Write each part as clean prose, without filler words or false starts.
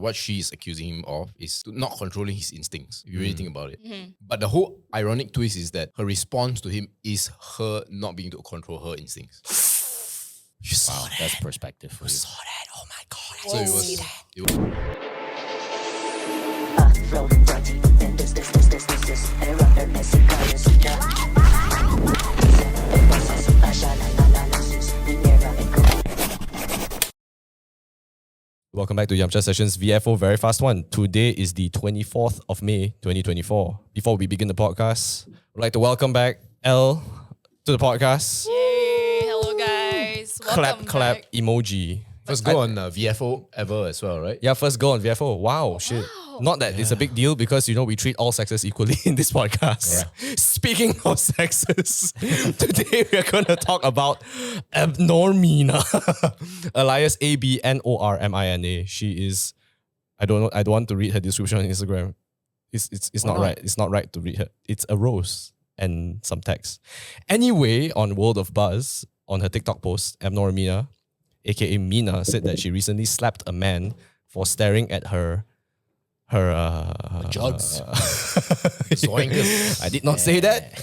What she's accusing him of is not controlling his instincts, if you really think about it. But the whole ironic twist is that her response to him is her not being able to control her instincts. You saw that. That's perspective for you. Saw that. Oh my God. So it was, it was Flow fronty, then this, error, messy colors, Welcome back to Yamcha Sessions VFO VeryFastOne. Today is the 24th of May, 2024. Before we begin the podcast, I'd like to welcome back Elle to the podcast. Yay! Hello, guys. Welcome Clap back. emoji. first go on VFO ever as well, right? Yeah, first go on VFO. Wow, shit. Not that it's a big deal because, we treat all sexes equally in this podcast. Speaking of sexes, today we're going to talk about Abnormina, alias ABNORMINA. She is, I don't want to read her description on Instagram. It's not right. It's not right to read her. It's a rose and some text. Anyway, on World of Buzz, on her TikTok post, Abnormina, aka Mina, said that she recently slapped a man for staring at her Jugs. I did not say that.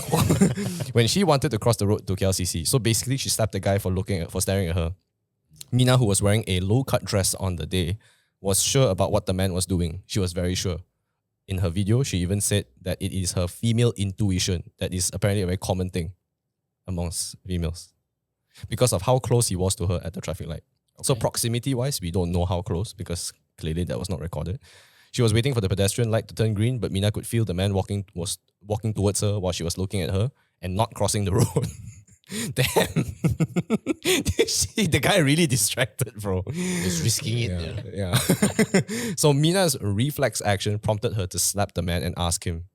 When she wanted to cross the road to KLCC. So basically, she slapped the guy for staring at her. Mina, who was wearing a low-cut dress on the day, was sure about what the man was doing. She was very sure. In her video, she even said that it is her female intuition that is apparently a very common thing amongst females because of how close he was to her at the traffic light. So proximity-wise, we don't know how close because clearly that was not recorded. She was waiting for the pedestrian light to turn green, but Mina could feel the man was walking towards her while she was looking at her and not crossing the road. Damn. The guy really distracted, bro. He's risking it. Yeah. So Mina's reflex action prompted her to slap the man and ask him.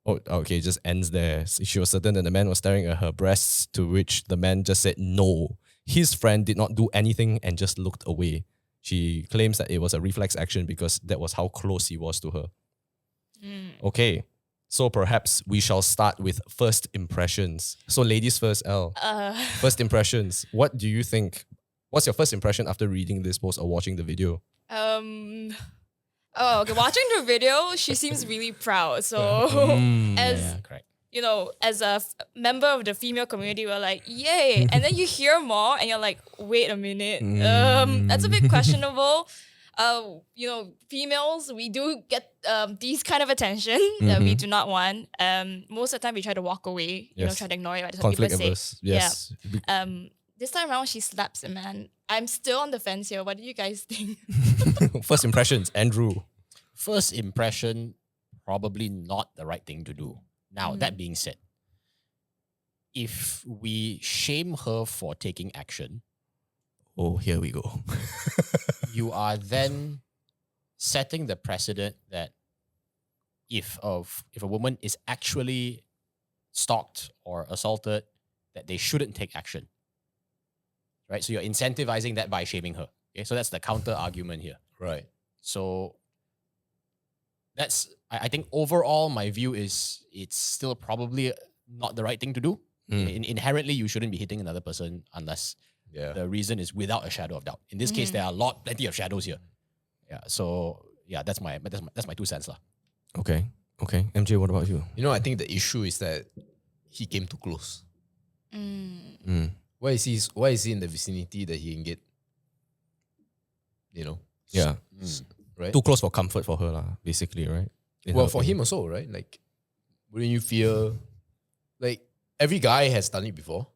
Oh, okay, it just ends there. She was certain that the man was staring at her breasts, to which the man just said no. His friend did not do anything and just looked away. She claims that it was a reflex action because that was how close he was to her. Okay, so perhaps we shall start with first impressions. So ladies first, Elle. First impressions. What do you think? What's your first impression after reading this post or watching the video? Okay. Watching the video, she seems really proud. So, Correct. as a member of the female community, we're like, yay! And then you hear more, and you're like, wait a minute. That's a bit questionable. Females, we do get these kind of attention that we do not want. Most of the time, we try to walk away. Try to ignore it. Like some Conflict people averse. say. Yes. Yeah. This time around, she slaps a man. I'm still on the fence here. What do you guys think? First impressions, Andrew. First impression, probably not the right thing to do. Now, that being said, if we shame her for taking action, Oh, here we go. you are then setting the precedent that if a woman is actually stalked or assaulted, that they shouldn't take action. Right? So you're incentivizing that by shaming her. Okay? So that's the counter argument here. Right. So I think overall my view is it's still probably not the right thing to do. Inherently, you shouldn't be hitting another person unless the reason is without a shadow of doubt. In this case, there are plenty of shadows here. Yeah. So that's my 2 cents lah. Okay. MJ, what about you? I think the issue is that he came too close. Why is he in the vicinity that he can get, Yeah. right? Too close for comfort for her, basically, right? Well, for him also, right? Like, wouldn't you fear, like, every guy has done it before,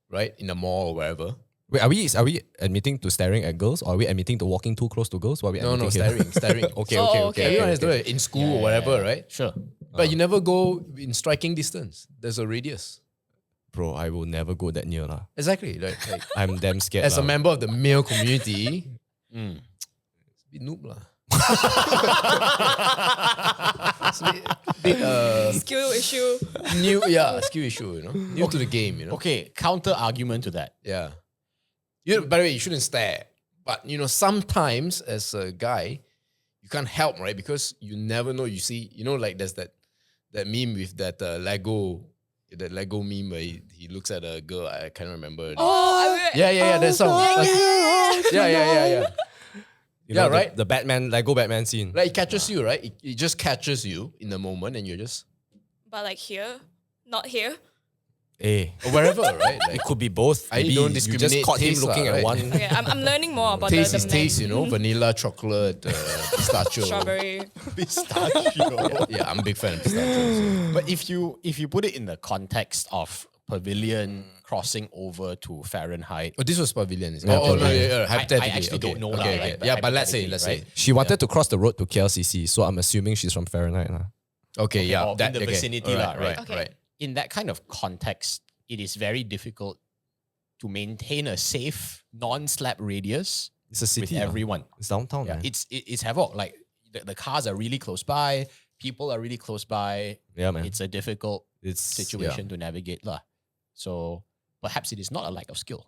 right? In the mall or wherever. Wait, are we admitting to staring at girls or are we admitting to walking too close to girls? What are we No, admitting here? staring. Okay. Everyone has done it in school or whatever, right? Sure. But you never go in striking distance. There's a radius. Bro, I will never go that near. Exactly. Like I'm damn scared. as a member of the male community, it's a bit noob lah. It's a bit Skill issue. skill issue, new to the game, Okay, counter argument to that. Yeah. By the way, you shouldn't stare. But, sometimes as a guy, you can't help, right? Because you never know. You see, like there's that meme with that Lego meme where he looks at a girl. I can't remember. Oh, Yeah, that song. Yeah. You Yeah, know, right? The Batman, Lego Batman scene. Like it catches you, right? It just catches you in the moment, and you're just But like here, not here. Eh. or wherever, right? Like, It could be both. I Maybe don't you just discriminate caught him taste lah, looking at right? one. Okay, I'm learning more about taste the is men. taste, you know, vanilla, chocolate, pistachio. Strawberry. Pistachio. Yeah, I'm a big fan of pistachio. But if you put it in the context of Pavilion crossing over to Fahrenheit, Oh, this was pavilion. Is it? Yeah, Oh, no, pavilion. yeah, hypothetically. I actually okay, don't know okay, lah, okay. right? But Yeah, but let's say, hypothetically, right? She wanted to cross the road to KLCC, so I'm assuming she's from Fahrenheit. Lah. Okay, yeah. or in the vicinity lah, Alright, right? right, Okay. right. in that kind of context, it is very difficult to maintain a safe non-slap radius It's a with city. lah. everyone. It's downtown. Yeah, man. it's havoc. Like the cars are really close by, people are really close by. Yeah, man. It's a difficult It's situation to navigate lah. So perhaps it is not a lack of skill.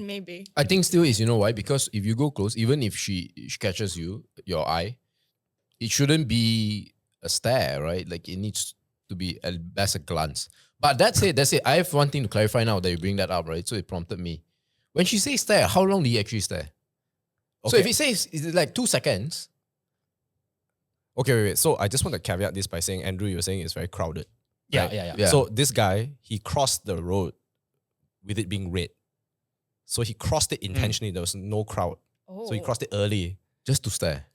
Maybe. I think still is, you know why? Because if you go close, even if she catches you, your eye, it shouldn't be a stare, right? Like it needs to be at best a glance. But that's it. I have one thing to clarify now that you bring that up, right? So it prompted me. When she says stare, how long do you actually stare? So if it says it's like 2 seconds, Okay, wait. So I just want to caveat this by saying, Andrew, you're saying it's very crowded. Yeah, right? yeah. Yeah. So this guy, he crossed the road with it being red. So he crossed it intentionally. There was no crowd. Oh. So he crossed it early. just to stare.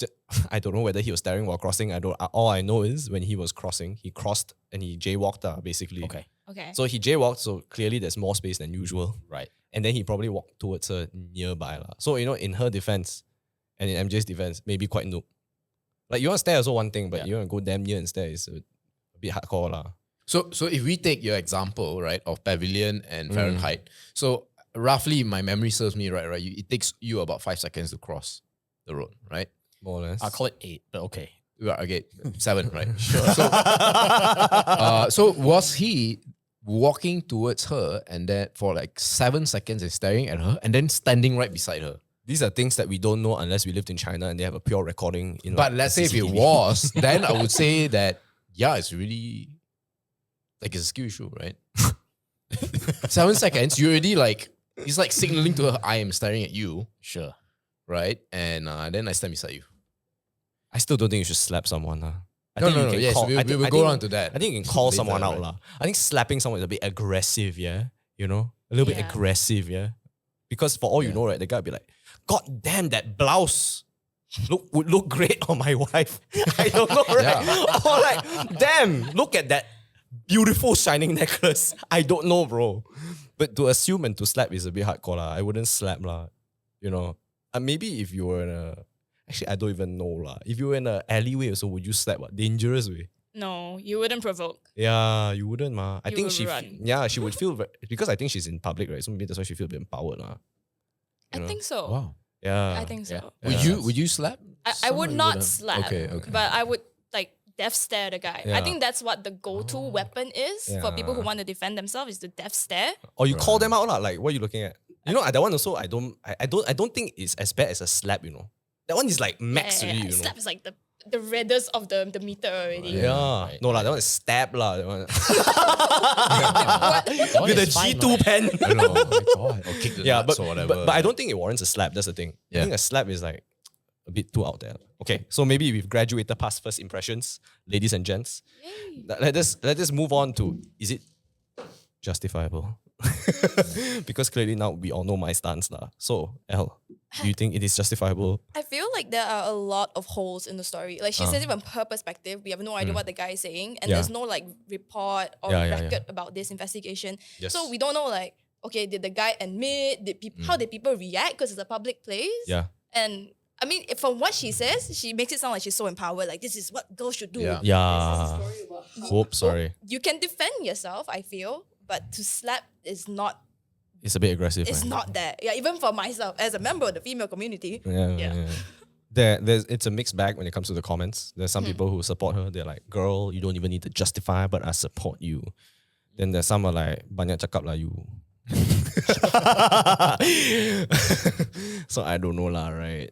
I don't know whether he was staring while crossing. All I know is when he was crossing, he crossed and he jaywalked, basically. Okay, Okay. So he jaywalked, so clearly there's more space than usual. right. And then he probably walked towards her nearby. lah. So, you know, in her defense and in MJ's defense, maybe quite noob. Like, you want to stare also one thing, but Yeah. you want to go damn near and stare is a bit hardcore. lah. So if we take your example, right, of Pavilion and Fahrenheit, so roughly my memory serves me right, it takes you about 5 seconds to cross the road, right? More or less. I'll call it 8, but okay. Right, okay, 7, right? Sure. So was he walking towards her and then for like 7 seconds and staring at her and then standing right beside her? These are things that we don't know unless we lived in China and they have a pure recording. In But like, let's say if it CCTV. was, then I would say that, yeah, it's really like it's a skill issue, right? 7 seconds, you already like, it's like signaling to her, I am staring at you, Sure. right? And then I stand beside you. I still don't think you should slap someone. I No, think no, you no, can yes, call- we I will think- go on to that. I think you can call later, someone out. right? lah. I think slapping someone is a bit aggressive, yeah? You know? A little bit Yeah. aggressive, yeah? Because for all you know, right, the guy would be like, God damn, that blouse would look great on my wife. I don't know, right? Or like, damn, look at that beautiful shining necklace. I don't know, bro. But to assume and to slap is a bit hardcore. lah. I wouldn't slap, lah. You know? Maybe if you were in a... Actually, I don't even know. lah. If you were in an alleyway also, would you slap? What? Dangerous way? No, you wouldn't provoke. Yeah, you wouldn't, ma. I You think would she, run. she would feel because I think she's in public, right? So maybe that's why she feel a bit empowered, lah. I know? think so. Wow. Yeah, I think so. Yeah. Would you slap? I would Someone not wouldn't. slap. Okay, okay. But I would like death stare the guy. I Yeah. think that's what the go-to weapon is for people who Yeah. want to defend themselves is the death stare. Or you call them out, lah. Like, what are you looking at? You know, that one also, I don't think it's as bad as a slap. You know, that one is like max already. You know. Slap is like the reddest of the meter already. Yeah, Right. no lah. That one is stab lah. That one. That one With a is fine, G2 right? pen. I don't know. Oh my God. Or kick the Yeah, nuts but, or whatever. but I don't think it warrants a slap. That's the thing. I Yeah. think a slap is like a bit too out there. Okay, so maybe we've graduated past first impressions, ladies and gents. Yay. Let us move on to, is it justifiable? Because clearly now we all know my stance lah. So, Elle, do you think it is justifiable? I feel like there are a lot of holes in the story. Like she says it from her perspective. We have no idea what the guy is saying. And Yeah. there's no like report or Yeah, yeah, record about this investigation. Yes. So we don't know like, okay, did the guy admit? How did people react? Because it's a public place. Yeah. And I mean, from what she says, she makes it sound like she's so empowered. Like this is what girls should do. Yeah. Yeah. Oops, sorry. You can defend yourself, I feel, but to slap is not. It's a bit aggressive. It's man. not that. Yeah, even for myself as a member of the female community. Yeah. It's a mixed bag when it comes to the comments. There's some people who support her. They're like, girl, you don't even need to justify, but I support you. Then there's some are like, banyak cakap lah you. So I don't know lah, right?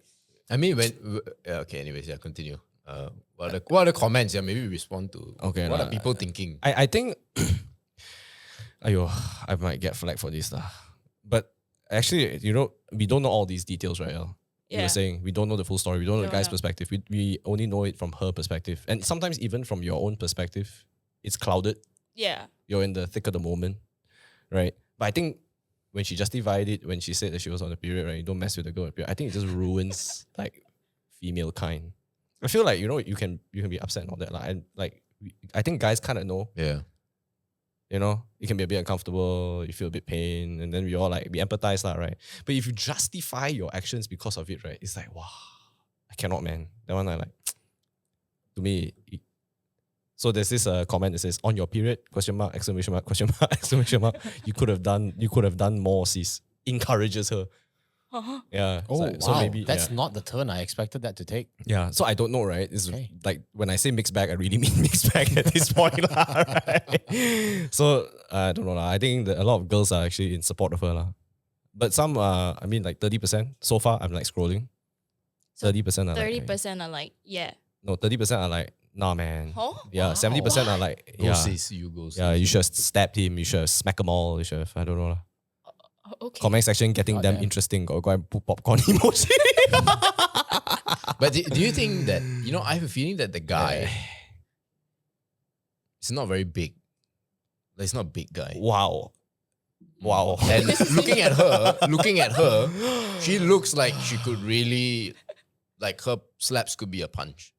I mean, okay, anyways, yeah, continue. What are the comments? Yeah, maybe we respond to. Okay, What lah. are people thinking? I think I might get flagged for this lah. But actually, you know, we don't know all these details, right? El? You were saying we don't know the full story. We don't know the Don't guy's know. perspective. We only know it from her perspective, and sometimes even from your own perspective, it's clouded. Yeah. You're in the thick of the moment, right? But I think when she justified it, when she said that she was on a period, right? You don't mess with the girl on a period. I think it just ruins like female kind. I feel like you can be upset and all that, and I think guys kind of know. Yeah. You know, it can be a bit uncomfortable, you feel a bit pain, and then we all we empathize, right? But if you justify your actions because of it, right, it's like, wow, I cannot, man. That one, to me, so there's this comment that says, on your period, question mark, exclamation mark, question mark, exclamation mark, you could have done more, sis. Encourages her. Uh-huh. Yeah. Oh, it's wow. so maybe That's yeah. not the turn I expected that to take. Yeah, so I don't know, right? It's Okay. like when I say mixed bag, I really mean mixed bag at this point, lah, right? So I don't know, lah. I think that a lot of girls are actually in support of her, lah. But some, 30%. So far, I'm scrolling. So 30% are 30% are like, yeah. no, 30% are nah, man. Huh? Yeah, Wow. 70% are Go yeah, sis, you go sis. yeah. You should have stabbed him. You should have smacked them all. You should have, I don't know, lah. Okay. Comment section getting them Goddamn. interesting. Go and put popcorn emoji. But do you think that, I have a feeling that the guy is not very big. Like, he's not a big guy. Wow. Wow. And looking at her, she looks like she could really, like her slaps could be a punch.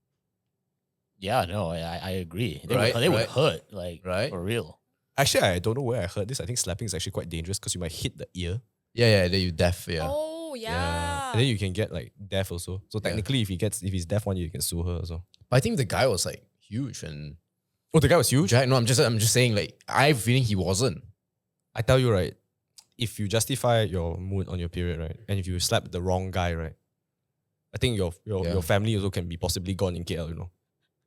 Yeah, no, I agree. They Right, would right. hurt, Right. for real. Actually, I don't know where I heard this. I think slapping is actually quite dangerous because you might hit the ear. Yeah, then you deaf, yeah. Oh, yeah. And then you can get deaf also. So technically, if he's deaf one year, you can sue her also. But I think the guy was huge and Oh, the guy was huge? Jack. No, I'm just saying I have a feeling he wasn't. I tell you, right, if you justify your mood on your period, right, and if you slap the wrong guy, right, I think your family also can be possibly gone in KL,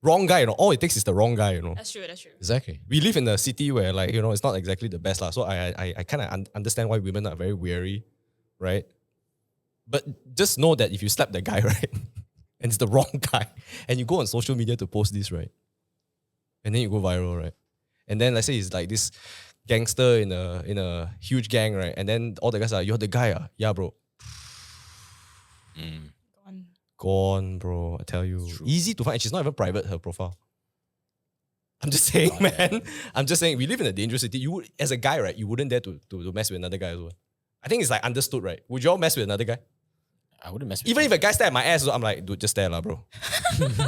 Wrong guy, all it takes is the wrong guy, That's true, that's true. Exactly. We live in a city where it's not exactly the best lah. So I kind of understand why women are very wary, right? But just know that if you slap the guy, right, and it's the wrong guy, and you go on social media to post this, right, and then you go viral, right, and then let's say it's like this gangster in a huge gang, right, and then all the guys are, you're the guy, yeah, bro, Gone. gone, bro. I tell you, easy to find. And she's not even private, her profile. I'm just saying, man. I'm just saying, we live in a dangerous city. You would, as a guy, right, you wouldn't dare to mess with another guy as well. I think it's understood, right? Would you all mess with another guy? I wouldn't mess with Even you. if a guy stare at my ass, I'm like, dude, just stare, lah, bro.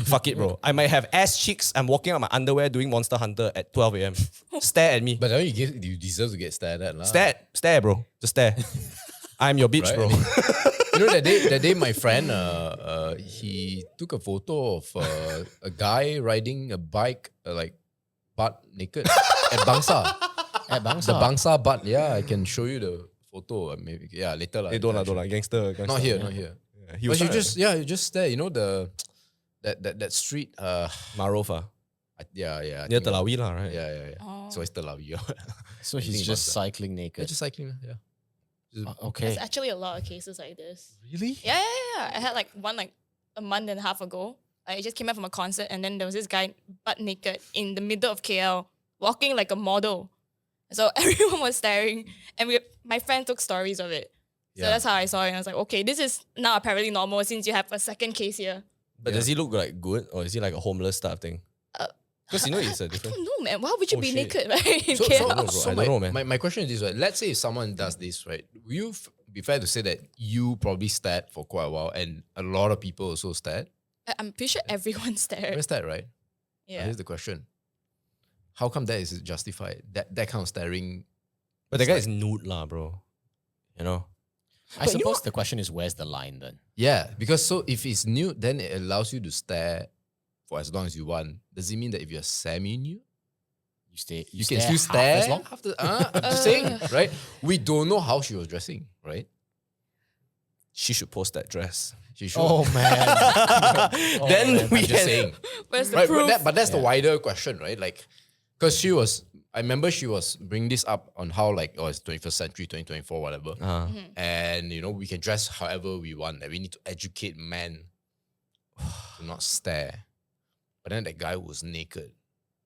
Fuck it, bro. I might have ass cheeks. I'm walking out my underwear doing Monster Hunter at 12 a.m. Stare at me. But don't you deserve to get stared at, lah. Stare, bro. Just stare. I'm your bitch, Right? bro. That day my friend, he took a photo of a guy riding a bike, butt naked at Bangsa. At Bangsa. The Bangsa butt, yeah, I can show you the photo. Maybe, yeah, later. Hey, don't lah. Gangster. Not here, not here. Yeah, he But was you trying to- just there. That street. Marofa. Yeah. I Near think- Telawi lah, right? Yeah. Oh. So it's Telawi. So think he's it's just Bangsa. cycling Yeah, naked. just cycling. Yeah. Okay. There's actually a lot of cases like this. Really? Yeah. I had one a month and a half ago. I just came back from a concert and then there was this guy butt naked in the middle of KL, walking like a model. So everyone was staring and my friend took stories of it. So Yeah. that's how I saw it. And I was like, okay, this is now apparently normal since you have a second case here. But does he look good, or is he like a homeless type thing? Because it's a I different. don't know, man. Why would you Oh, be shit. naked, right? In So, KL? bro, I don't know, man. My question is this, right? Let's say if someone does this, right? Will you be fair to say that you probably stared for quite a while and a lot of people also stared? I'm pretty sure everyone stared. Where's that, right? Yeah. Here's the question. How come that is justified? That kind of staring. But the guy is nude lah, bro. You know? I suppose the question is, where's the line then? Yeah, because so if it's nude, then it allows you to stare for as long as you want. Does it mean that if you're semi-nude, you can still half stare as long? after? I'm just saying, right? We don't know how she was dressing, right? She should post that dress. She should. Oh man. Then man. we I'm just can. saying. Where's the Right, proof? but that's the wider question, right? Because I remember she was bringing this up on how it's 21st century, 2024, whatever. And, we can dress however we want. That we need to educate men to not stare. But then that guy was naked.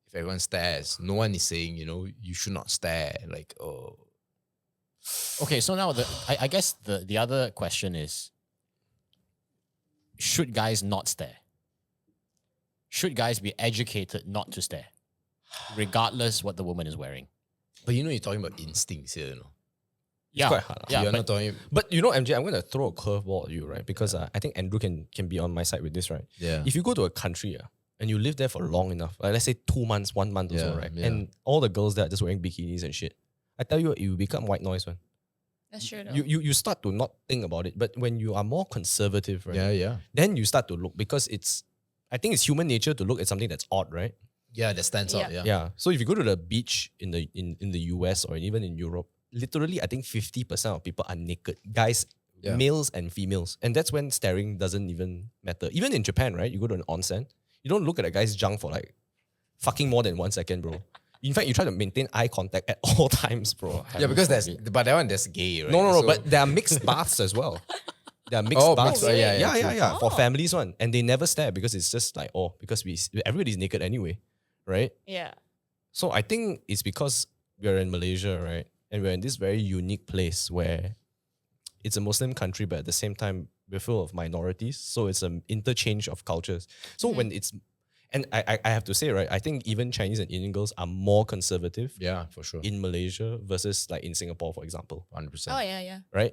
If everyone stares, no one is saying, you should not stare. Okay, so now I guess the other question is, should guys not stare? Should guys be educated not to stare, regardless what the woman is wearing? But you know, you're talking about instincts here, you know. Yeah, quite hard, yeah, You're but not talking. But you know, MJ, I'm going to throw a curveball at you, right? Because I think Andrew can be on my side with this, right? Yeah. If you go to a country and you live there for long enough, like let's say 2 months, 1 month or so, Yeah, right? yeah. And all the girls there are just wearing bikinis and shit. I tell you, you become white noise, man. That's true though. You start to not think about it. But when you are more conservative, right? Yeah. Then you start to look because I think it's human nature to look at something that's odd, right? Yeah, that stands out. Yeah. Yeah. Yeah. So if you go to the beach in the US or even in Europe, literally I think 50% of people are naked. Guys, Yeah. males and females. And that's when staring doesn't even matter. Even in Japan, right? You go to an onsen, you don't look at a guy's junk for like fucking more than 1 second, bro. In fact, you try to maintain eye contact at all times, bro. Yeah, because but that one, that's gay, right? No, So- but there are mixed baths as well. There are mixed Oh, baths. mixed, yeah, yeah. For Oh. families one. And they never stare because it's just like, because everybody's naked anyway, right? Yeah. So I think it's because we're in Malaysia, right? And we're in this very unique place where it's a Muslim country, but at the same time, we're full of minorities. So it's an interchange of cultures. So when it's, and I have to say, right, I think even Chinese and Indian girls are more conservative Yeah, for sure. in Malaysia versus like in Singapore, for example, 100%. Oh yeah. right?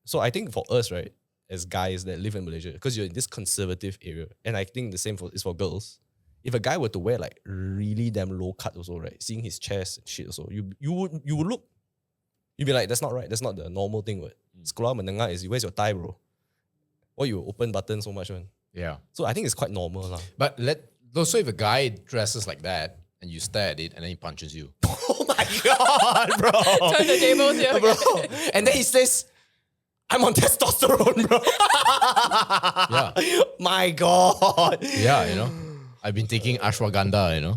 So I think for us, right, as guys that live in Malaysia, because you're in this conservative area, and I think the same is for girls. If a guy were to wear like really damn low cut also, right, seeing his chest and shit also, you would look, you'd be like, that's not right. That's not the normal thing. What sekolah menengah is, where's your tie, bro? Why you open button so much, man? Yeah. So I think it's quite normal, lah. But so if a guy dresses like that and you stare at it and then he punches you. Oh my god, bro, Turn the tables here. bro. And then he says, "I'm on testosterone, bro." Yeah. My god. Yeah, you know. I've been taking ashwagandha, you know.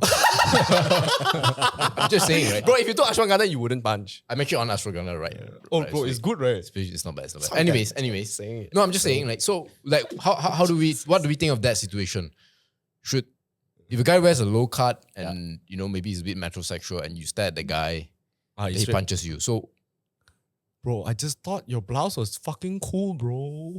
I'm just saying, right? Bro, if you took ashwagandha, you wouldn't punch. I'm actually on ashwagandha, right? Oh, right, bro, so it's good, right? it's not bad. It's not bad. Some Anyways, guy saying it. No, I'm just saying, like, so, like, what do we think of that situation? If a guy wears a low cut and, you know, maybe he's a bit metrosexual and you stare at the guy, and he punches you. So, Bro, I just thought your blouse was fucking cool, bro.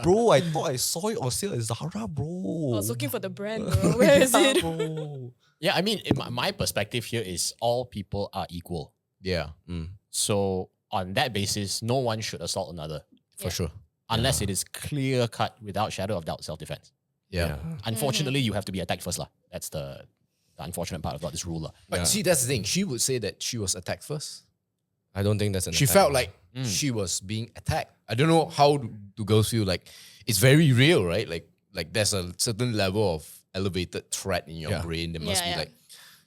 Bro, I thought I saw it on sale at Zara, bro. I was looking for the brand, bro. Where is it? Bro. Yeah, I mean, my perspective here is all people are equal. yeah, So on that basis, no one should assault another for sure. unless it is clear cut without shadow of doubt self-defense. Yeah. Unfortunately, you have to be attacked first, lah. That's the unfortunate part about this rule, lah. But see, that's the thing. She would say that she was attacked first. I don't think that's an She attack. felt like she was being attacked. I don't know how do girls feel. Like, it's very real, right? Like there's a certain level of elevated threat in your brain. There must Yeah, be yeah. like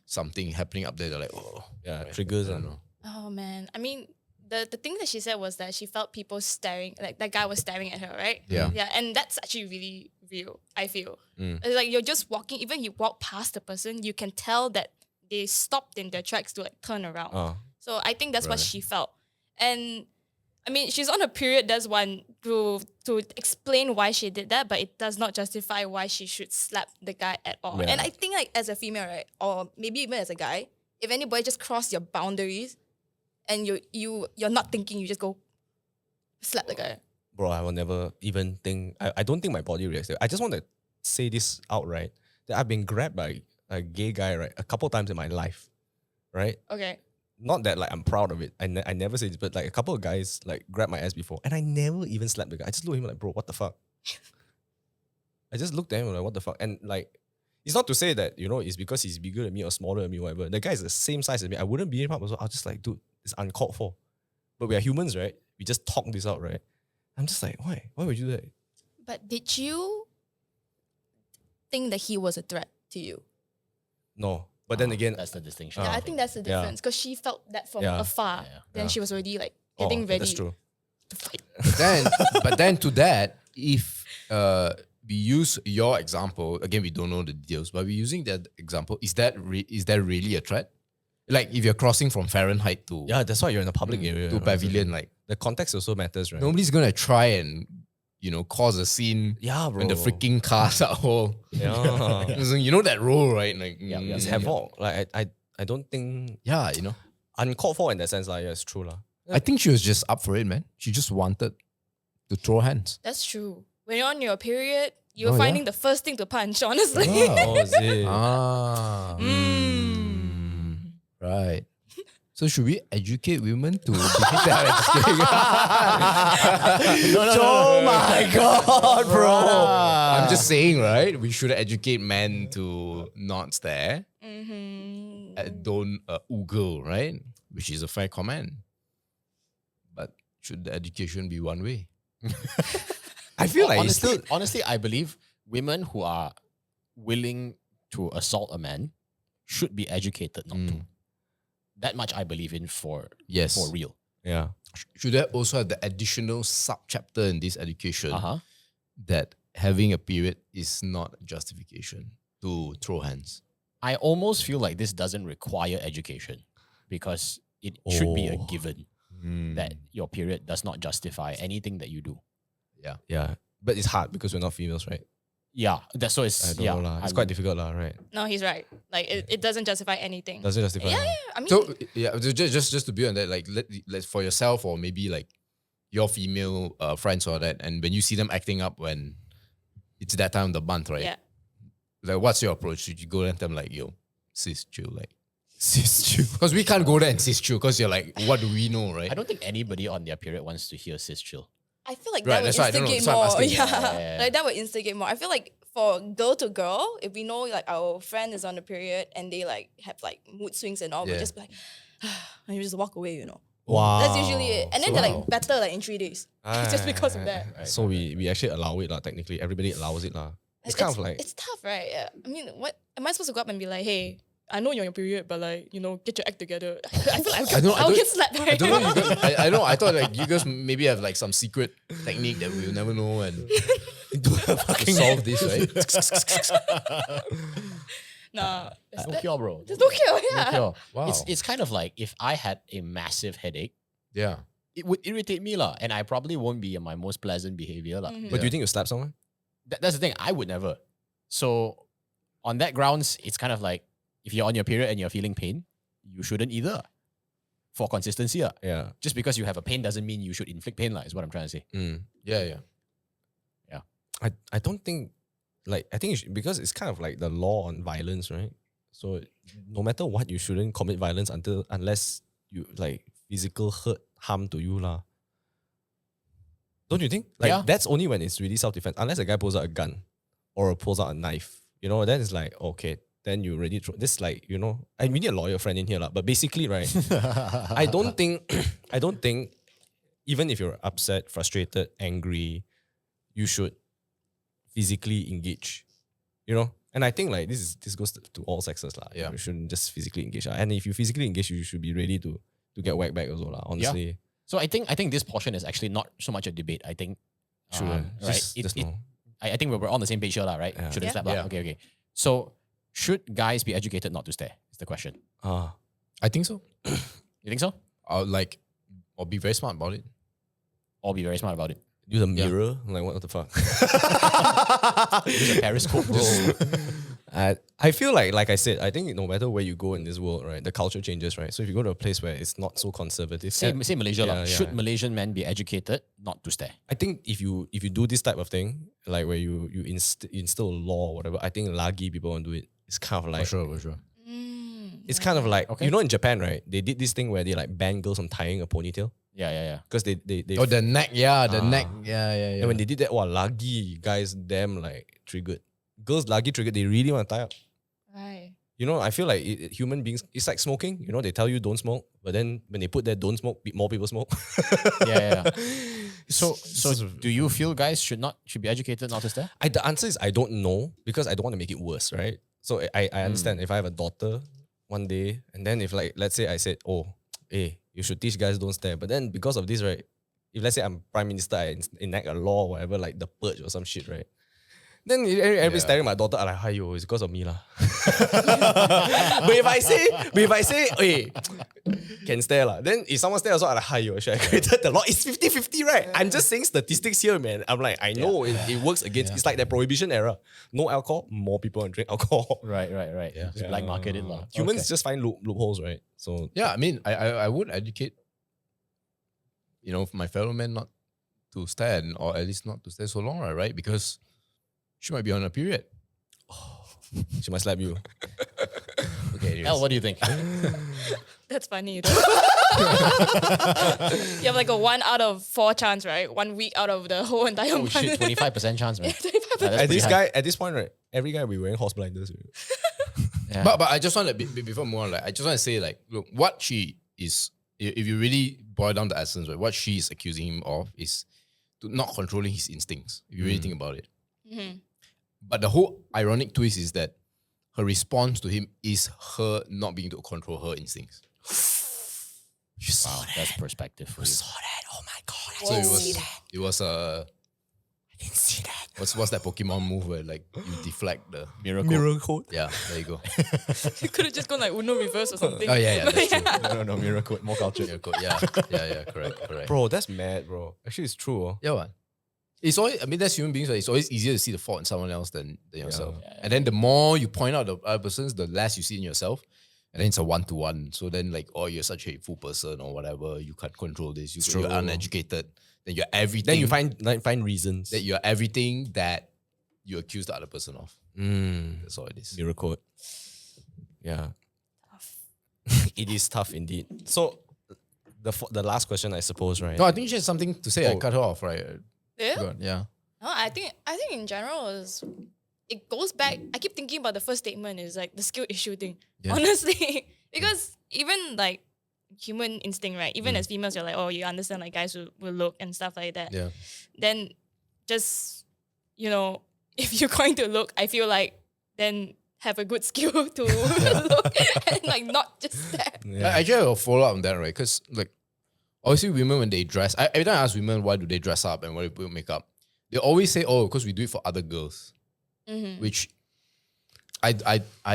something happening up there. They're like, oh, triggers I don't and know. Oh man. I mean, the thing that she said was that she felt people staring, like that guy was staring at her, right? Yeah. Yeah. And that's actually really real, I feel. Mm. It's like you're just walking, even you walk past the person, you can tell that they stopped in their tracks to like turn around. So I think that's what she felt. And I mean, she's on a period, that's one, to explain why she did that, but it does not justify why she should slap the guy at all. Yeah. And I think like as a female, right, or maybe even as a guy, if anybody just cross your boundaries and you're not thinking, you just go slap the guy. bro, I will never even think. I don't think my body reacts. I just want to say this outright that I've been grabbed by a gay guy, right, a couple times in my life, right? Okay. Not that like I'm proud of it. I never say this, but like a couple of guys like grabbed my ass before, and I never even slapped the guy. I just looked at him like, bro, what the fuck? I just looked at him like, what the fuck? And like, it's not to say that, you know, it's because he's bigger than me or smaller than me, whatever. The guy is the same size as me. I wouldn't beat him up. So I was just like, dude, it's uncalled for. But we are humans, right? We just talk this out, right? I'm just like, why? Why would you do that? But did you think that he was a threat to you? No. But then again, That's the distinction. Yeah, I think that's the Yeah. difference because she felt that from Yeah. afar. Yeah. Then Yeah. she was already like getting ready that's true. to fight. But then to that, if we use your example, again, we don't know the details, but we're using that example, is that really a threat? Like if you're crossing from Fahrenheit to Yeah, that's why you're in a public area. to you know, pavilion, like the context also matters, right? nobody's gonna try and cause a scene Yeah, bro. when the freaking cars are all Yeah. So you know that role, right? Like It's havoc. Like I don't think yeah, uncalled for in that sense, like, yeah, it's true. I think she was just up for it, man. She just wanted to throw hands. That's true. When you're on your period, you're Oh, finding yeah? the first thing to punch, honestly. Oh, is it? Ah, right. So should we educate women to behave that? Oh my god, bro. I'm just saying, right? We should educate men to not stare, don't oogle, right? Which is a fair comment. But should the education be one way? I feel like it's honestly, still. honestly, I believe women who are willing to assault a man should be educated not to. That much I believe in for real. Yeah. Should there also have the additional sub-chapter in this education Uh-huh. that having a period is not justification to throw hands? I almost feel like this doesn't require education because it should be a Oh. given that your period does not justify anything that you do. Yeah. But it's hard because we're not females, right? Yeah, that's so it's I don't know lah. It's quite difficult lah, right? No, he's right. Like it doesn't justify anything. Doesn't justify. Yeah, I mean, So yeah, just to build on that, like let for yourself or maybe like your female friends or that, and when you see them acting up when it's that time of the month, right? yeah. Like, what's your approach? Should you go there and tell them like, yo, sis, chill, like, Sis, chill. because we can't go there and sis, chill, because you're like, what do we know, right? I don't think anybody on their period wants to hear sis chill. I feel like Right, that would that's why I don't know. instigate That's why I'm more. asking. Yeah. Yeah. Like that would instigate more. I feel like for girl to girl, if we know like our friend is on the period and they like have like mood swings and all, Yeah. we'll just be like, and you just walk away, you know. Wow. That's usually it. And then they're Wow. like better like in 3 days. Just because of that. So we actually allow it lah. Technically, everybody allows it lah. It's kind of like it's tough, right? Yeah. I mean, what am I supposed to go up and be like, hey, I know you're on your period, but like, you know, get your act together. I feel like I'll get slapped. I don't know. You guys, I know. I thought like you guys maybe have like some secret technique that we'll never know and to solve this, right? Nah, No cure, bro. there's no cure. No Yeah. cure. Wow. It's kind of like if I had a massive headache, Yeah. it would irritate me lah, and I probably won't be in my most pleasant behavior lah. Mhm. But do you think you slap someone? That's the thing. I would never. So on that grounds, it's kind of like if you're on your period and you're feeling pain, you shouldn't either. For consistency, lah. Yeah. Just because you have a pain doesn't mean you should inflict pain, lah, is what I'm trying to say. Yeah, yeah. I don't think like I think you should, because it's kind of like the law on violence, right? So no matter what, you shouldn't commit violence unless you like physical hurt harm to you lah. Don't you think? Like Yeah. that's only when it's really self-defense. Unless a guy pulls out a gun or pulls out a knife, you know, then it's like okay, then you already this like you know. And we need a lawyer friend in here lah. But basically, right? I don't think even if you're upset, frustrated, angry, you should physically engage, you know. And I think like this goes to all sexes lah. Yeah. You shouldn't just physically engage lah. And if you physically engage, you should be ready to get whacked back also lah. Honestly, So I think this portion is actually not so much a debate. I think shouldn't. right. Just no. I think we're on the same page here, lah, right? Yeah. Shouldn't Yeah. slap lah. Yeah. Okay. So should guys be educated not to stare? Is the question. I think so. You think so? I'll be very smart about it. Or be very smart about it. Use a mirror. Like what the fuck? Use a periscope, bro. I feel like I said, I think no matter where you go in this world, right, the culture changes, right? So if you go to a place where it's not so conservative, Say Malaysia, lah. Yeah, yeah. Should Malaysian men be educated not to stare? I think if you do this type of thing, like where you instill a law or whatever, I think lagi people won't do it. It's kind of like For sure. it's kind of like Okay. you know in Japan, right? They did this thing where they like ban girls from tying a ponytail Yeah. because they Oh, the neck, yeah, the Ah. neck, yeah. and when they did that, wow, lagi guys damn like triggered. Girls lagi triggered. They really want to tie up. Right. You know, I feel like human beings, it's like smoking. You know, they tell you don't smoke, but then when they put there don't smoke, more people smoke. Yeah. So It's- do you feel guys should be educated not to stare? the answer is I don't know because I don't want to make it worse, right? So I understand if I have a daughter one day, and then if like let's say I said, oh, hey, you should teach guys don't stare, but then because of this, right? If let's say I'm prime minister, I enact a law or whatever, like the purge or some shit, right? Then everybody's staring at my daughter, I'm like, "Hiyo, it's because of me lah." but if I say, hey, can stare lah. Then if someone stares also, I'm like, "Hiyo, should I created the law?" It's 50-50, right? I'm just saying statistics here, man. I'm like, I know it works against. It's like that prohibition era. No alcohol, more people want to drink alcohol. Right. Just black market it, lah. Humans just find loopholes, right? So Yeah, I mean, I would educate, my fellow men not to stand, or at least not to stay so long, right? Because she might be on a period. She might slap you. Okay, anyways. Elle, what do you think? That's funny. Though. You have like a 1 out of 4 chance, right? 1 week out of the whole entire Oh month. shit, 25% chance, man. 25%. At this point, right, every guy will be wearing horse blinders. Yeah. But I just want to before more on, like, I just want to say, like, look, what she is, if you really boil down the essence, right, what she is accusing him of is to not controlling his instincts. If you really think about it. Mm-hmm. But the whole ironic twist is that her response to him is her not being able to control her instincts. You saw Wow, that's perspective for you. that? Oh my god! So it was I didn't see that. what's that Pokemon move where, like, you deflect the Miracle. Code. yeah, there you go. You could have just gone like Uno reverse or something. Oh yeah, that's true. No, miracle. More culture. Yeah, correct. Bro, that's mad, bro. Actually, it's true. Oh. Yeah, what? It's always, I mean, that's human beings, right? It's always easier to see the fault in someone else than yourself. And then the more you point out the other persons, the less you see in yourself. And then it's a one-to-one. So then, like, oh, you're such a hateful person or whatever. You can't control this. You're uneducated. Then you're everything. Then you find reasons. that you're everything that you accuse the other person of. That's all it is. Mirror code. Yeah. It is tough indeed. So the last question, I suppose, right? No, I think she has something to say. I Oh. cut her off, right? Yeah? Go on, yeah. No, I think in general it goes back. I keep thinking about the first statement is like the skill issue thing. Yeah. Honestly, because even like human instinct, right? Even as females, you're like, oh, you understand like guys will look and stuff like that. Yeah. Then just if you're going to look, I feel like then have a good skill to look and like not just that. I actually have a follow-up on that, right? Because, like, obviously women, when they dress, every time I ask women why do they dress up and why do they put makeup, they always say, oh, because we do it for other girls. Mm-hmm. Which I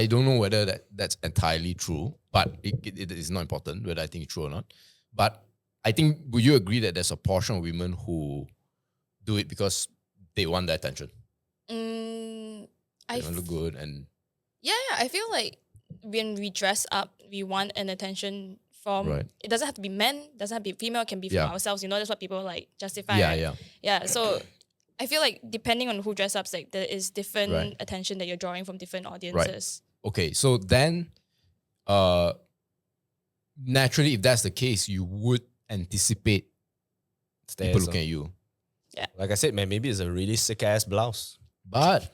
don't know whether that's entirely true, but it is not important whether I think it's true or not. But I think, would you agree that there's a portion of women who do it because they want the attention? I They want to look good and Yeah, I feel like when we dress up, we want an attention from. Right. It doesn't have to be men, doesn't have to be female, it can be from Yeah. ourselves. That's what people like justify. yeah, right? yeah. Yeah. So I feel like depending on who dress up, like there is different Right. attention that you're drawing from different audiences. Okay, so then, naturally, if that's the case, you would anticipate people Stairs, looking at you. like I said, man, maybe it's a really sick ass blouse. But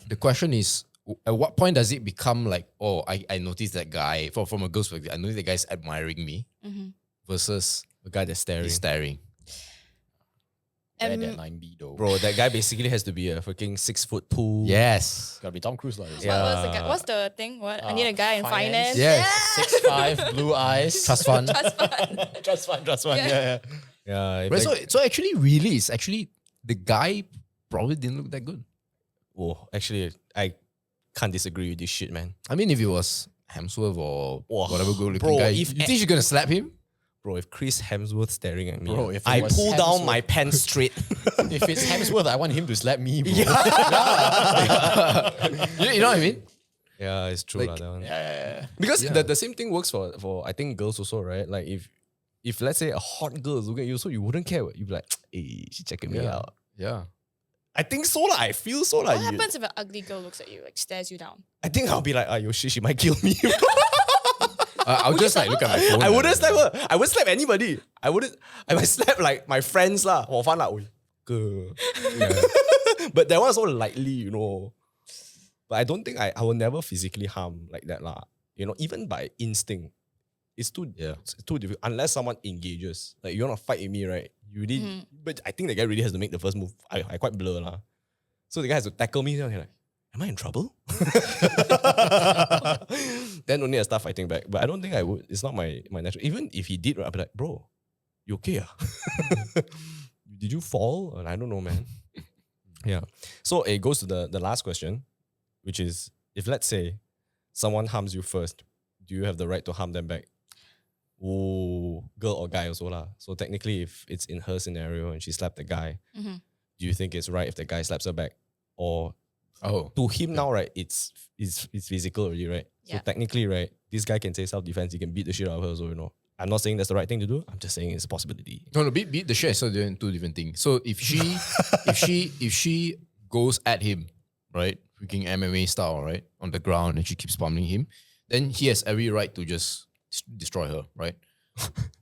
the question is, at what point does it become like, oh, I noticed that guy from a girl's perspective, I noticed that guy's admiring me versus The guy that's staring. he's staring. Where Um, that line be though? Bro, that guy basically has to be a freaking 6'2". Yes. Gotta be Tom Cruise like. What was the guy? What's the thing? What I need a guy in finance. Yes. 6'5", blue eyes. Trust fund. Trust fund. Yeah. Yeah. Yeah. if Right, that- so actually, really, it's actually the guy probably didn't look that good. oh, actually, I can't disagree with this shit, man. I mean, if it was Hemsworth or Whoa. whatever good looking Bro, guy, if- you think she's gonna slap him? Bro, if Chris Hemsworth staring at me, Bro, if it I was pull down Hemsworth- my pants straight. If it's Hemsworth, I want him to slap me, bro. You know what I mean? Yeah, it's true. Like- that one. Yeah. Because Yeah. the same thing works for I think girls also, right? Like if let's say a hot girl is looking at you, so you wouldn't care. You'd be like, hey, she checking me out. Yeah. I think so. Like, I feel so like What happens if an ugly girl looks at you, like stares you down? I think I'll be like, yo, shit, she might kill me. I'll just like look at my phone. I and- wouldn't slap her. I wouldn't slap anybody. I might slap like my friends lah. For fun lah. Oi, girl. But that one so lightly, But I don't think I will never physically harm like that lah. Even by instinct. It's too difficult unless someone engages. Like you want to fight with me, right? You really, but I think the guy really has to make the first move. I quite blur lah. So the guy has to tackle me. Then I'm like, am I in trouble? Then only I start fighting back. But I don't think I would. It's not my natural. Even if he did, right, I'd be like, bro, you okay? Did you fall? And I don't know, man. Yeah. So it goes to the last question, which is, if let's say someone harms you first, do you have the right to harm them back? Oh, girl or guy also lah. So technically, if it's in her scenario and she slapped the guy, do you think it's right if the guy slaps her back? Or to him now, right, it's physical already, right? So Yeah. technically, right, this guy can say self-defense, he can beat the shit out of her, so I'm not saying that's the right thing to do. I'm just saying it's a possibility. No, beat the shit. So they're two different things. So if she goes at him, right, freaking MMA style, right, on the ground, and she keeps pummeling him, then he has every right to just destroy her, right?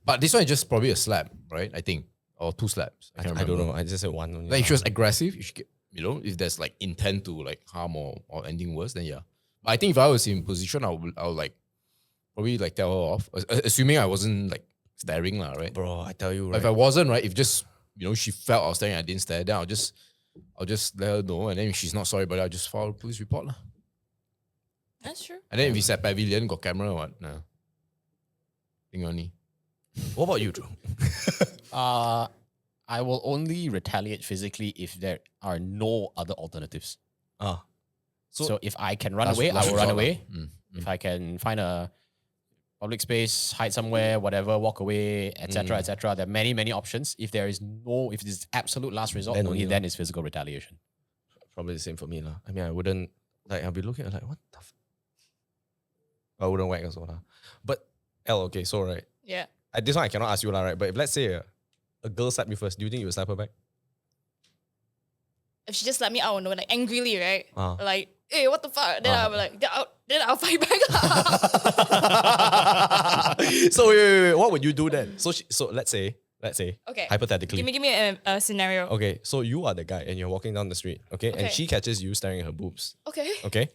But this one is just probably a slap, right? I think, or 2 slaps. I can't I don't remember. know. I just said one. Only. Like if she was aggressive, if she get, if there's like intent to like harm or anything worse, then yeah. But I think if I was in position, I would like probably like tell her off, assuming I wasn't like staring lah, right? Bro, I tell you, But right? if I wasn't, right, if just she felt I was staring, I didn't stare, then I'll just let her know, and then if she's not sorry, but I'll just file a police report lah. That's true. And then if it's at Pavilion, got camera or what? Nah. Think only. What about you, Drew? I will only retaliate physically if there are no other alternatives. Ah, So if I can run Last- away, I last will run resort away. lah. If I can find a public space, hide somewhere, whatever, walk away, etc., etc. There are many, many options. If if it's absolute last resort, Then only only then is physical retaliation. probably the same for me lah. I mean, I wouldn't like. I'll be looking at like what the. I wouldn't whack as well lah. But okay, so right. Yeah. This one I cannot ask you lah, right? But if let's say a girl slapped you first, do you think you would slap her back? If she just let me out, no, like angrily, right? Ah. Like, hey, what the fuck? Then I'll be like, then I'll fight back. So wait, what would you do then? So let's say Okay. hypothetically. Give me a scenario. Okay, so you are the guy and you're walking down the street, okay? And Okay. she catches you staring at her boobs, Okay. okay?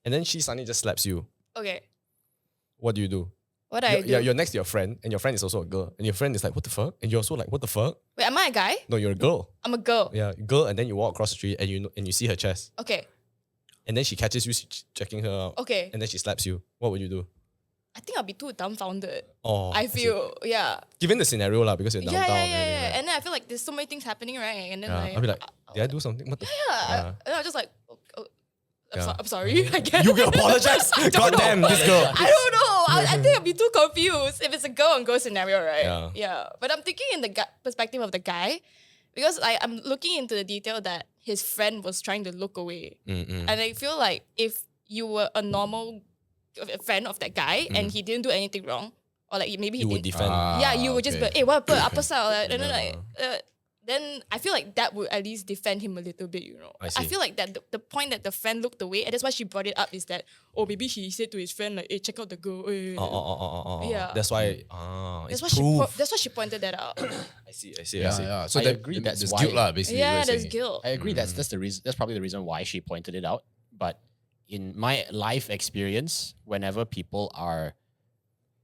And then she suddenly just slaps you. Okay. What do you do? What do I do? You're next to your friend, and your friend is also a girl, and your friend is like, "What the fuck?" And you're also like, "What the fuck?" Wait, am I a guy? No, you're a girl. I'm a girl. Yeah, girl, and then you walk across the street, and you see her chest, Okay. and then she catches you checking her out, Okay. and then she slaps you. What would you do? I think I'll be too dumbfounded. Oh, I see. feel, yeah. Given the scenario lah, because you're Yeah, downtown. yeah, yeah, already, yeah. right? And then I feel like there's so many things happening, right? And then Yeah, like, I'll be like, did I do something? What the? yeah. And I'm just like, Yeah. I'm sorry, I guess. You can apologize. I don't God know. damn, this girl. I don't know. I think I'll be too confused if it's a girl on girl scenario, right? Yeah. But I'm thinking in the perspective of the guy, because I'm looking into the detail that his friend was trying to look away. And I feel like if you were a normal friend of that guy and he didn't do anything wrong, or like maybe he You would did. defend. Yeah, you would just be okay. like, hey, what happened? Apa sal? And then like, then I feel like that would at least defend him a little bit, you know. I see. feel like that the point that the friend looked away, and that's why she brought it up, is that, oh, maybe he said to his friend, like, hey, check out the girl. Yeah. That's why. That's It's why proof. that's why she pointed that out. I see. I Yeah, see. yeah. So I that, agree, that's there's why- guilt lah, basically. Yeah, you're there's saying. guilt. I agree. That's the reason. That's probably the reason why she pointed it out. But in my life experience, whenever people are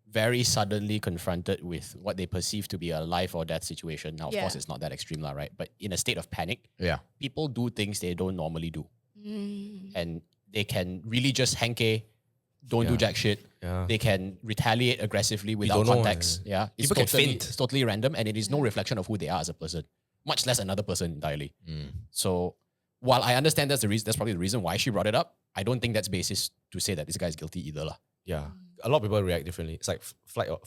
very suddenly confronted with what they perceive to be a life or death situation, now of Yeah. course it's not that extreme, lah, right? But in a state of panic, Yeah. people do things they don't normally do, Mm. and they can really just hanke, don't do Yeah. jack shit. Yeah. They can retaliate aggressively without don't know, context. Yeah, it's People can totally, faint. it's totally random, and it is no reflection of who they are as a person, much less another person entirely. So while I understand that's the reason, that's probably the reason why she brought it up, I don't think that's basis to say that this guy is guilty either, lah. Yeah. A lot of people react differently. It's like flight or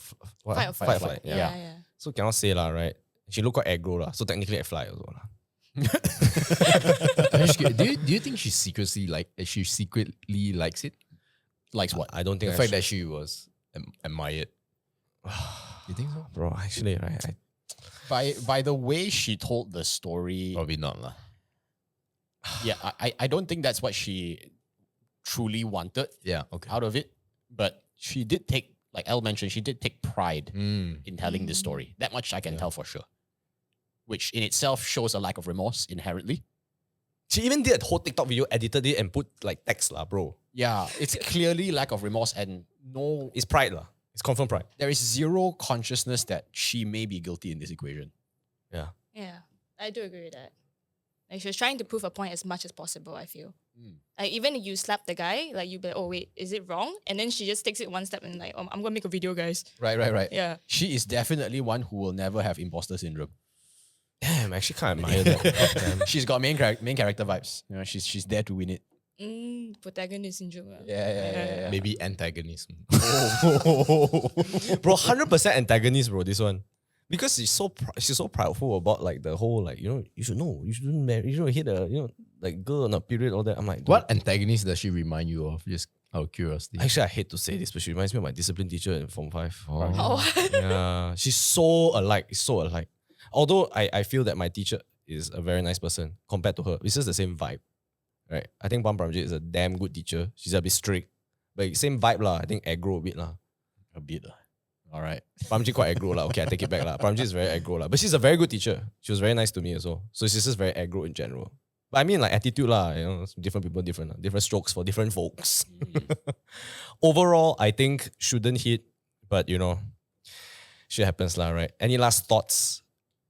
what? Fight or Fight or flight. flight. Yeah. So cannot say lah, right? She look quite aggro lah. So technically I fly also lah. do you think she secretly likes it? Likes what? I don't think The fact that she was admired. You think so? bro, actually, right? By the way she told the story, Probably not lah. yeah, I don't think that's what she truly wanted Yeah. Okay. out of it. But she did take, like Elle mentioned, she did take pride in telling this story. That much I can tell for sure. Which in itself shows a lack of remorse inherently. She even did a whole TikTok video, edited it, and put like text lah, bro. Yeah, it's clearly lack of remorse and no, It's pride lah. It's confirmed pride. there is zero consciousness that she may be guilty in this equation. Yeah. Yeah, I do agree with that. Like, she was trying to prove a point as much as possible, I feel. Like, even if you slap the guy, like, you'd be like, oh, wait, is it wrong? And then she just takes it one step and like, I'm going to make a video, guys. Right. Yeah. She is definitely one who will never have imposter syndrome. Damn, I actually can't admire that. Damn. She's got main character vibes. You know, she's there to win it. Protagonist syndrome. Yeah. Maybe antagonism. Bro, 100% antagonist, bro, this one. Because she's so proudful about like the whole like, you know, you shouldn't marry, you shouldn't hit a, you know, like girl on a period, all that. I'm like, What antagonist does she remind you of? Just Out of curiosity. Actually, I hate to say this, but she reminds me of my discipline teacher in Form 5. Oh. Yeah, she's so alike. So alike. Although I feel that my teacher is a very nice person compared to her. It's just the same vibe. Right? I think Pam Pramjit is a damn good teacher. She's a bit strict. But same vibe lah. I think aggro a bit lah. A bit. All right. Pramjit quite aggro lah. Okay, I take it back lah. Pramjit is very aggro lah. But she's a very good teacher. She was very nice to me also. So she's just very aggro in general. But I mean like attitude lah. You know, different people, different strokes for different folks. Overall, I think shouldn't hit. But you know, shit happens lah, right? Any last thoughts,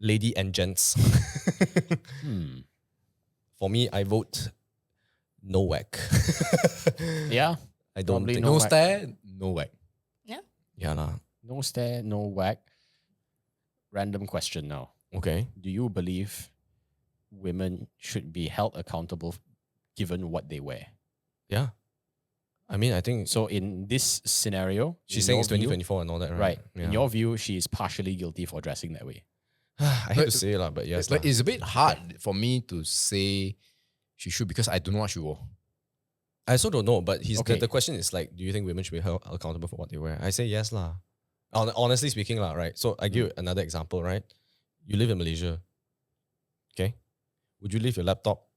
lady and gents? For me, I vote no whack. Yeah. I don't Probably think No whack. stare, no whack. Yeah lah. No stare, no whack. Random question now. Okay. Do you believe women should be held accountable given what they wear? Yeah. I mean, I think So in this scenario, she's in saying your it's view- 2024 and all that, right? Right. Yeah. In your view, she is partially guilty for dressing that way. I hate to say it lah, but yes. It's like lah. it's a bit hard for me to say she should because I don't know what she wore. I also don't know, but Okay. the question is like, do you think women should be held accountable for what they wear? I say yes lah. Honestly speaking lah, right? So I give you another example, right? You live in Malaysia, okay? Would you leave your laptop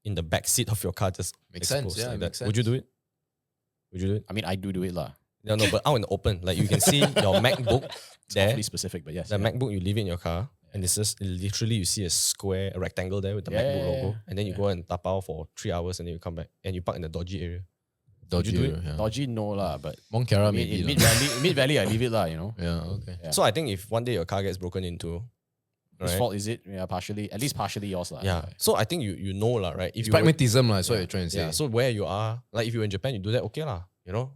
in the back seat of your car just Makes sense, exposed yeah, like it that? makes Would you sense. do it? Would you do it? I mean, I do it lah. No, but out in the open, like you can see your MacBook It's there. awfully specific, but yes. The yeah. MacBook you leave it in your car, and it's just literally you see a rectangle there with the Yeah, MacBook yeah, logo, yeah. and then you go and tapao for 3 hours, and then you come back and you park in the dodgy area. Dodgy, do it? yeah. Dodgy, no lah, but Mont Kiara I mean, maybe. in lah. Mid Valley, I leave it lah, you know. Yeah, okay. Yeah. So I think if one day your car gets broken into, Whose right? fault is it? Yeah, partially, at least partially yours lah. Yeah. So I think you know lah, right? If It's you were- pragmatism, that's what you're trying to say. yeah. So where you are, like if you're in Japan, you do that, okay lah. You know,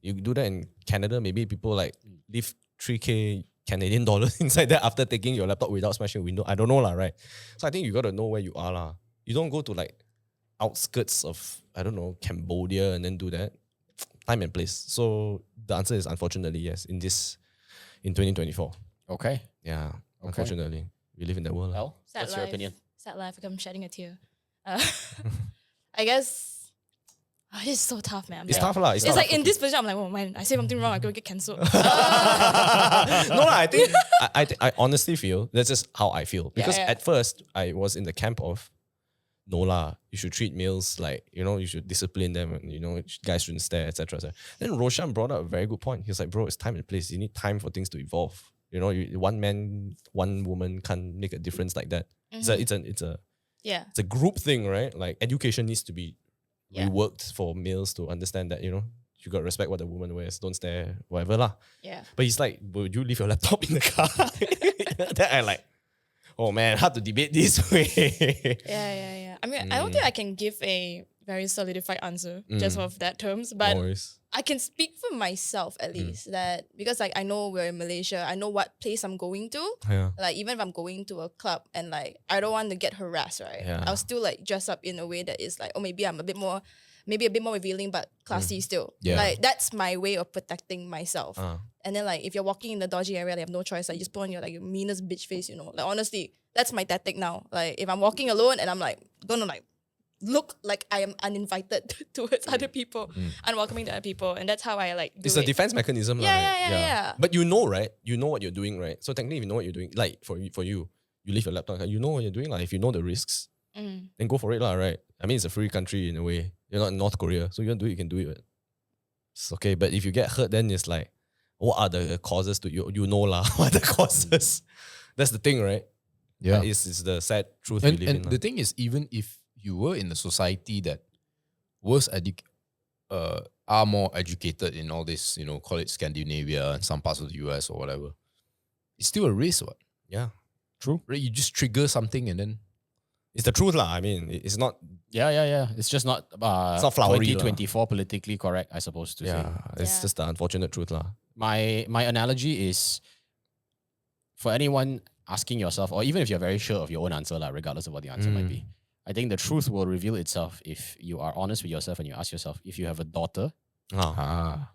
you do that in Canada, maybe people like leave 3K Canadian dollars inside there after taking your laptop without smashing a window. I don't know lah, right? So I think you got to know where you are lah. You don't go to like outskirts of, I don't know, Cambodia and then do that. Time and place. So the answer is unfortunately yes. In 2024, Okay. yeah. Unfortunately, we live in that world. lah. Well, Sad what's life. your opinion? Sad life. I'm shedding a tear. I guess this is so tough, man. I'm It's like- tough lah. It's It's tough. like in this position, I'm like, oh man, I say something wrong, I could get cancelled. No, I think I honestly feel that's just how I feel because yeah. at first I was in the camp of no lah, you should treat males like you should discipline them and guys shouldn't stare, etc. Then Roshan brought up a very good point. He was like, bro, it's time and place. You need time for things to evolve. One man, one woman can't make a difference like that. Yeah. It's a group thing, right? Like education needs to be Yeah. reworked for males to understand that you got to respect what the woman wears. Don't stare, whatever lah. Yeah. But he's like, would you leave your laptop in the car? Then I like, oh man, hard to debate this way. Yeah. I mean, I don't think I can give a very solidified answer just off that terms, but No worries. I can speak for myself at least that because like I know we're in Malaysia, I know what place I'm going to. Yeah. Like even if I'm going to a club and like I don't want to get harassed, right? Yeah. I'll still like dress up in a way that is like, oh maybe I'm a bit more revealing but classy still. Yeah. Like that's my way of protecting myself. Uh. And then like if you're walking in the dodgy area, like, you have no choice. Like you just put on your like meanest bitch face, Like honestly, that's my tactic now. Like if I'm walking alone and I'm like gonna like look like I am uninvited towards other people, unwelcoming to other people, and that's how I like do It's it. a defense mechanism. Yeah, lah, yeah, right? yeah, yeah. But right? You know what you're doing, right? So technically, if you know what you're doing, like for you, you leave your laptop, you know what you're doing. Like if you know the risks, then go for it, lah, right? I mean, it's a free country in a way. You're not in North Korea, so you want to do it, you can do it. Right? It's okay, but if you get hurt, then it's like, what are the causes to you? You know lah, what are the causes? That's the thing, right? Yeah. It's the sad truth And, we live in. and lah. the thing is, even if you were in a society that are more educated in all this, call it Scandinavia and some parts of the US or whatever, it's still a risk, what? Yeah, Right? You just trigger something and then it's the truth lah. I mean, it's not. Yeah. It's just not not flowery lah. 2024 politically correct, I suppose to say. Yeah, it's Yeah. just the unfortunate truth lah. My analogy is for anyone asking yourself, or even if you're very sure of your own answer, regardless of what the answer might be, I think the truth will reveal itself if you are honest with yourself and you ask yourself, if you have a daughter,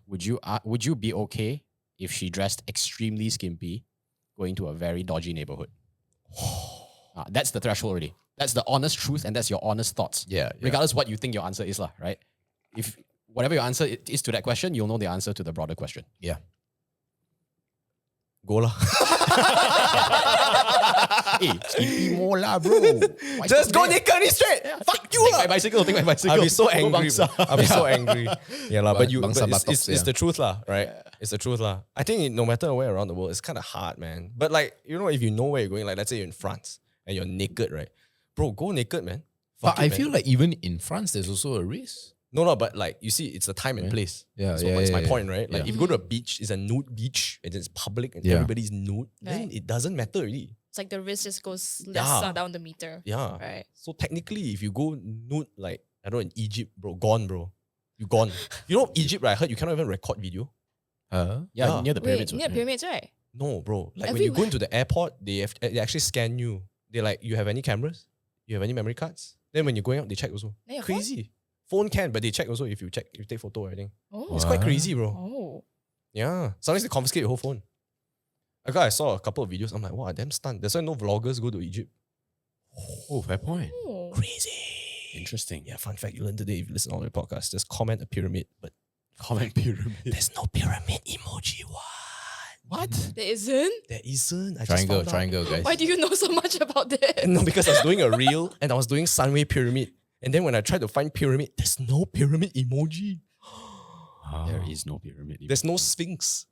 would you be okay if she dressed extremely skimpy going to a very dodgy neighborhood? That's the threshold already. That's the honest truth and that's your honest thoughts. yeah. Regardless what you think your answer is, right? whatever your answer is to that question, you'll know the answer to the broader question. Yeah. Go lah. Hey, skinny more lah, bro. Why Just stop go there? naked straight. Fuck you Take lah. my bicycle. Take my bicycle. I'll be so Go angry. bangsa. I'll be so angry. Yeah, lah. But Bangsa it's, buttocks, it's yeah. the truth, lah. Right? It's the truth, lah. I think no matter where around the world, it's kind of hard, man. But like, you know, if you know where you're going, like let's say you're in France and you're naked, right? Bro, go naked, man. But Fuck I it, feel man. like even in France, there's also a risk. No, but like you see, it's the time and place. Yeah, so yeah, it's my yeah, point, right? Like yeah. if you go to a beach, it's a nude beach and it's public and Yeah. everybody's nude, then Right. it doesn't matter really. It's like the risk just goes Yeah. lesser down the meter. Yeah. Right. So technically, if you go nude, like I don't know, in Egypt, bro, gone, bro. You gone. You know, Egypt, right? I heard you cannot even record video. Huh? Yeah, Yeah. near the pyramids. Wait, near right? pyramids, right? No, bro. Like when you go Everywhere. into the airport, they actually scan you. They're like, you have any cameras? You have any memory cards? Then when you're going out, they check also. Then your phone? Crazy. Phone can, but they check also if you take photo or anything. Oh. It's quite Wow. crazy, bro. Oh. Yeah. Sometimes they confiscate your whole phone. I saw a couple of videos. I'm like, wow, damn stunned. That's why no vloggers go to Egypt. Oh, fair point. Oh. Crazy. Interesting. Yeah, fun fact you learned today if you listen on the podcast. Just comment a pyramid, but Comment pyramid. there's no pyramid emoji. What? There isn't? There isn't. I just Triangle, found out. triangle, guys. Why do you know so much about that? No, because I was doing a reel and I was doing Sunway pyramid. And then when I tried to find pyramid, there's no pyramid emoji. There is no pyramid. There's no sphinx.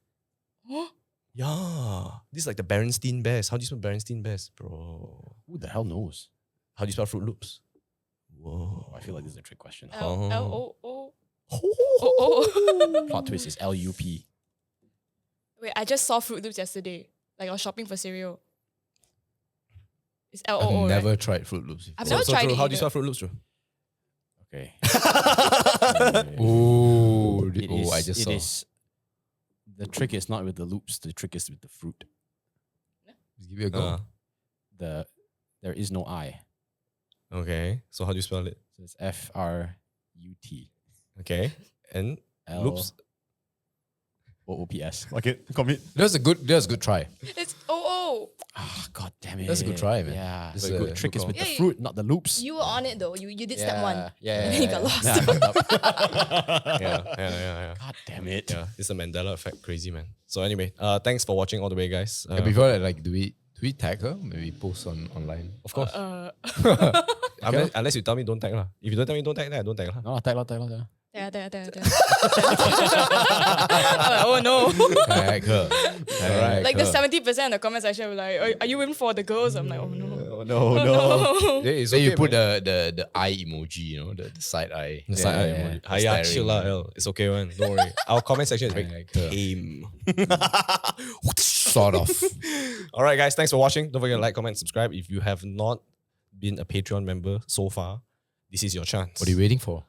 Huh? Yeah. This is like the Berenstein Bears. How do you spell Berenstein Bears? Bro. Who the hell knows? How do you spell Fruit Loops? Oh, I feel like this is a trick question. L-O-O. Oh. Plot twist is LUP. Wait, I just saw Fruit Loops yesterday. Like I was shopping for cereal. It's I've L-O-O, never right? tried Fruit Loops I've before. never So tried Drew, it how do you either. spell Fruit Loops, Drew? Okay. Oh, It oh, I is- just it saw. is- the trick is not with the loops. The trick is with the fruit. Just give it a go. There is no I. Okay. So how do you spell it? So it's FRUT. Okay. And loops. LOOPS. Okay, commit. That's a good try. It's O-O. Ah, god damn it. That's a good try, man. Yeah. This The is good a trick good is with call. the Yeah, fruit, not the loops. You were on it though. You did step one. Yeah. And then you got lost. Nah, I fucked up. Yeah. God damn it. Yeah. It's a Mandela effect. Crazy, man. So anyway, thanks for watching all the way, guys. And before that, like, do we tag her? Maybe post online. of course. Unless you tell me don't tag lah. If you don't tell me don't tag, then I don't tag lah. No, tag. Yeah. Oh no. Tag her. Tag Like the her. 70% of the comment section were like, are you in for the girls? I'm like, oh no. Oh, no. No. Then it's Then you okay, put man. the eye emoji, you know, the side eye. The side eye emoji. Hiya, chill lah, hell. It's okay, man. Don't worry. Our comment section is very Tag her. tame. Sort of. All right, guys. Thanks for watching. Don't forget to like, comment, subscribe. If you have not been a Patreon member so far, this is your chance. What are you waiting for?